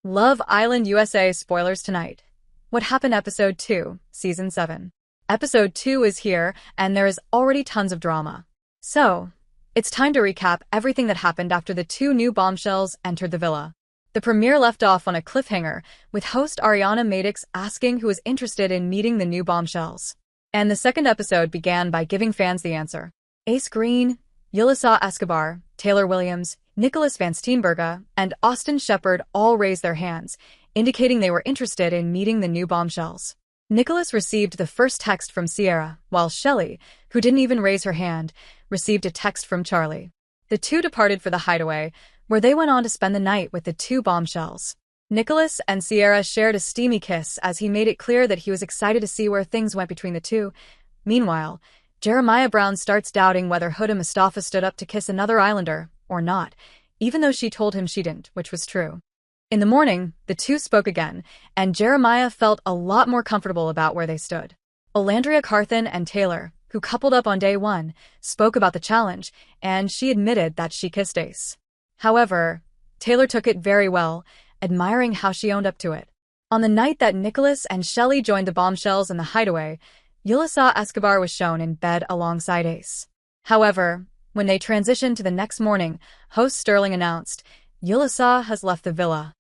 Love Island USA spoilers tonight. What happened episode 2, season 7. Episode 2 is here, and there is already tons of drama. So, it's time to recap everything that happened after the two new bombshells entered the villa. The premiere left off on a cliffhanger, with host Ariana Madix asking who was interested in meeting the new bombshells. And the second episode began by giving fans the answer. Ace Green, Yulisa Escobar, Taylor Williams, Nicholas Van Steenberga, and Austin Shepard all raised their hands, indicating they were interested in meeting the new bombshells. Nicholas received the first text from Sierra, while Shelley, who didn't even raise her hand, received a text from Charlie. The two departed for the hideaway, where they went on to spend the night with the two bombshells. Nicholas and Sierra shared a steamy kiss as he made it clear that he was excited to see where things went between the two. Meanwhile, Jeremiah Brown starts doubting whether Huda Mustafa stood up to kiss another Islander or not, even though she told him she didn't, which was true. In the morning, the two spoke again, and Jeremiah felt a lot more comfortable about where they stood. Olandria Carthan and Taylor, who coupled up on day 1, spoke about the challenge, and she admitted that she kissed Ace. However, Taylor took it very well, admiring how she owned up to it. On the night that Nicholas and Shelley joined the bombshells in the hideaway, Yulisa Escobar was shown in bed alongside Ace. However, when they transitioned to the next morning, host Sterling announced, Yulisa has left the villa.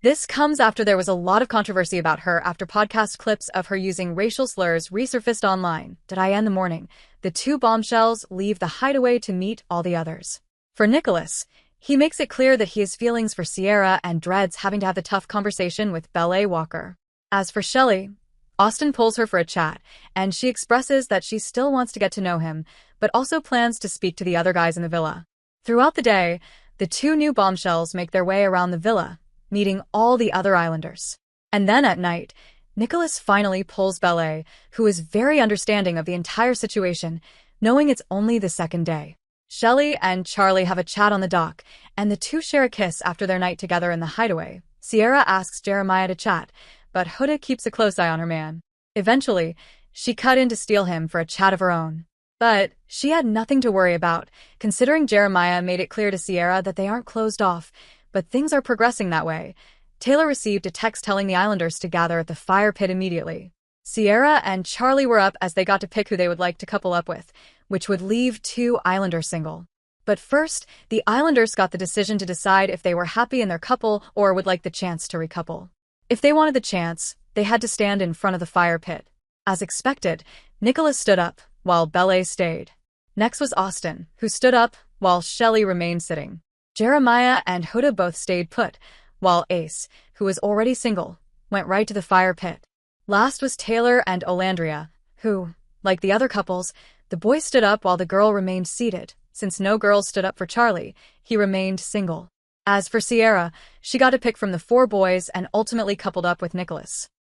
This comes after there was a lot of controversy about her after podcast clips of her using racial slurs resurfaced online. In the morning, the two bombshells leave the hideaway to meet all the others. For Nicholas, he makes it clear that he has feelings for Sierra and dreads having to have the tough conversation with Belle Walker. As for Shelley, Austin pulls her for a chat, and she expresses that she still wants to get to know him, but also plans to speak to the other guys in the villa. Throughout the day, the two new bombshells make their way around the villa, meeting all the other Islanders. And then at night, Nicholas finally pulls Belle, who is very understanding of the entire situation, knowing it's only the second day. Shelley and Charlie have a chat on the dock, and the two share a kiss after their night together in the hideaway. Sierra asks Jeremiah to chat, but Huda keeps a close eye on her man. Eventually, she cut in to steal him for a chat of her own. But she had nothing to worry about, considering Jeremiah made it clear to Sierra that they aren't closed off, but things are progressing that way. Taylor received a text telling the Islanders to gather at the fire pit immediately. Sierra and Charlie were up as they got to pick who they would like to couple up with, which would leave two Islanders single. But first, the Islanders got the decision to decide if they were happy in their couple or would like the chance to recouple. If they wanted the chance, they had to stand in front of the fire pit. As expected, Nicholas stood up, while Belle stayed. Next was Austin, who stood up, while Shelley remained sitting. Jeremiah and Huda both stayed put, while Ace, who was already single, went right to the fire pit. Last was Taylor and Olandria, who, like the other couples, the boy stood up while the girl remained seated. Since no girls stood up for Charlie, he remained single. As for Sierra, she got to pick from the 4 boys and ultimately coupled up with Nicholas.